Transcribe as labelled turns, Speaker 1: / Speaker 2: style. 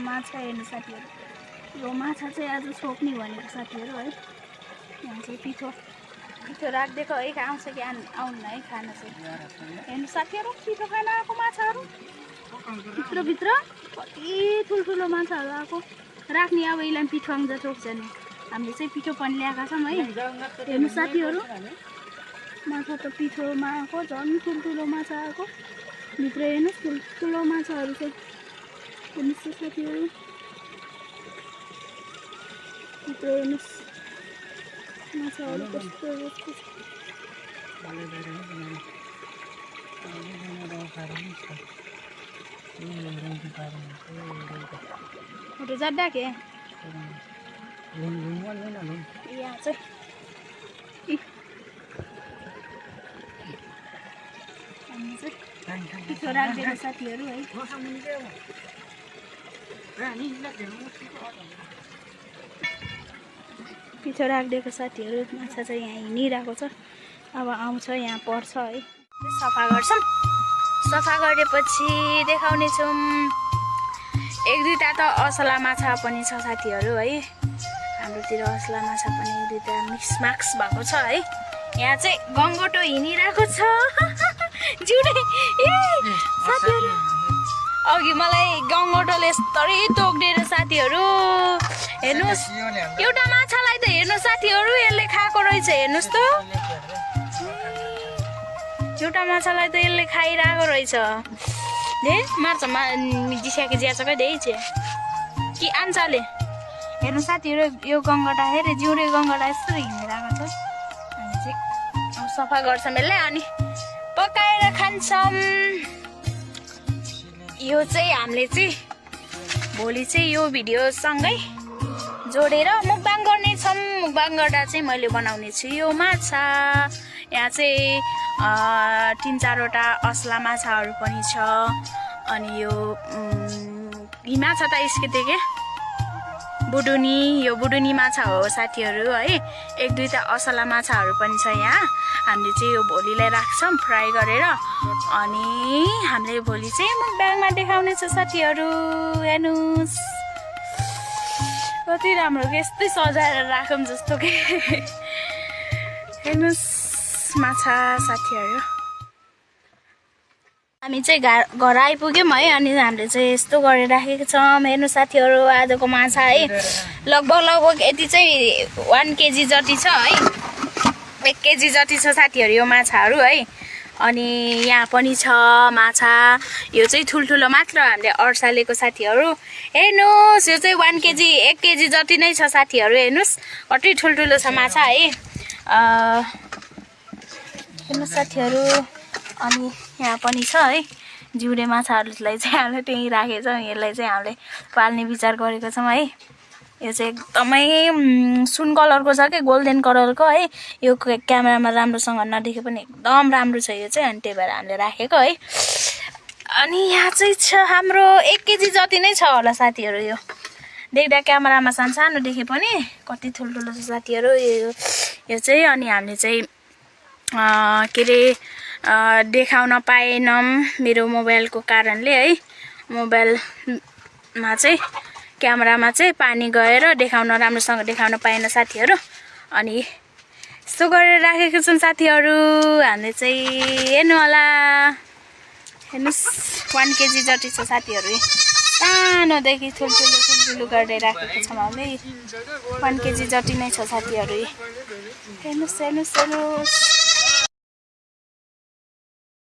Speaker 1: माछा हेर्नु साथीहरू, यो माछा चाहिँ आज छोप्ने भनेको साथीहरू है। यहाँ चाहिँ पिठो राखिदिएको है, आउँछ कि आउनु है खाना चाहिँ। हेर्नु साथीहरू, पिठो खान आएको माछाहरू भित्रभित्र कति ठुल्ठुलो माछाहरू आएको। राख्ने अब यसलाई पिठो आउँछ छोप्छ नि। हामीले चाहिँ पिठो पनि ल्याएका छौँ है। हेर्नु साथीहरू, माछा त पिठोमा आएको, झन् ठुल्ठुलो माछा आएको। भित्र हेर्नुहोस् ठुल्ठुलो माछाहरू चाहिँ। हेर्नुहोस् साथीहरू, भित्र हेर्नुहोस् माछाहरू कस्तो कस्तो छ। फोटो जाँदा के यहाँ चाहिँ पिठो राखिदिएको साथीहरू है। पिठो राखिदिएको साथीहरू, माछा चाहिँ यहाँ हिँडिरहेको छ। अब आउँछ, यहाँ पर्छ है। सफा गर्छौँ, सफा गरेपछि देखाउने छौँ। एक दुईवटा त असला माछा पनि छ साथीहरू है। हाम्रोतिर असला माछा पनि एक दुईवटा मिक्स भएको छ है। यहाँ चाहिँ गङ्गटो हिँडिरहेको छ जिउडे। ए साथीहरू, अघि मलाई गङ्गटोले यस्तरी टोक्दिएर साथीहरू। हेर्नुहोस्, एउटा माछालाई त हेर्नु साथीहरू, यसले खाएको रहेछ। हेर्नुहोस् त, एउटा माछालाई त यसले खाइरहेको रहेछ। दे मार्छ जिस्याके ज्याछ क्या दे कि आन्साले। हेर्नु साथीहरू, यो गङ्गटा हेरे जिउरे गङ्गटा यस्तो हिँडिरहेको छ। हामी चाहिँ अब सफा गर्छौँ यसलाई, अनि पकाएर खान्छौँ। यो चाहिँ हामीले चाहिँ भोलि चाहिँ यो भिडियोसँगै जोडेर मुकबाङ गर्नेछौँ। मुकबाङ गर्दा चाहिँ मैले बनाउने छु यो माछा। यहाँ चाहिँ 3-4वटा असला माछाहरू पनि छ। अनि यो माछा त स्केटे के बुडुनी, यो बुडुनी माछा हो साथीहरू है। एक दुईवटा असला माछाहरू पनि छ यहाँ। हामीले चाहिँ यो भोलिलाई राख्छौँ फ्राई गरेर। अनि हामीले भोलि चाहिँ मुकबाङमा देखाउने छ साथीहरू। हेर्नुहोस् कति राम्रो के, यस्तै सजाएर राखौँ जस्तो के। हेर्नुहोस् माछा साथीहरू, हामी चाहिँ घर आइपुग्यौँ है। अनि हामीले चाहिँ यस्तो गरेर राखेको छौँ। हेर्नु साथीहरू, आजको माछा है लगभग यति चाहिँ 1 केजी जति छ है। 1 केजी जति छ साथीहरू यो माछाहरू है। अनि यहाँ पनि छ माछा। यो चाहिँ ठुल्ठुलो मात्र हामीले अर्सालेको साथीहरू। हेर्नुहोस्, यो चाहिँ 1 केजी जति नै छ साथीहरू। हेर्नुहोस् कति ठुल्ठुलो छ माछा है। हेर्नुहोस् साथीहरू, अनि यहाँ पनि छ है जिउरे माछाहरूलाई चाहिँ हामीले त्यहीँ राखेको छौँ। यसलाई चाहिँ हामीले पाल्ने विचार गरेको छौँ है। यो चाहिँ एकदमै सुन कलरको छ कि गोल्डन कलरको है। यो क्यामेरामा राम्रोसँग नदेखे पनि एकदम राम्रो छ यो चाहिँ। अनि त्यही भएर हामीले राखेको है। अनि यहाँ चाहिँ छ हाम्रो 1 केजी जति नै छ होला साथीहरू। यो देख्दा क्यामेरामा सानो देखे पनि कति ठुल्ठुलो छ साथीहरू यो चाहिँ। अनि हामीले चाहिँ के अरे देखाउन पाएनौँ मेरो मोबाइलको कारणले है। मोबाइलमा चाहिँ क्यामेरामा चाहिँ पानी गएर राम्रोसँग देखाउन पाएन साथीहरू। अनि यस्तो गरेर राखेको छौँ साथीहरू। हामीले चाहिँ हेर्नु होला, हेर्नुहोस् 1 केजी जति छ साथीहरू। सानोदेखि ठुल्ठुलो गर्दै राखेको छौँ हामीले। 1 केजी जति नै छ साथीहरू। हेर्नुहोस् हेर्नुहोस् हेर्नुहोस्।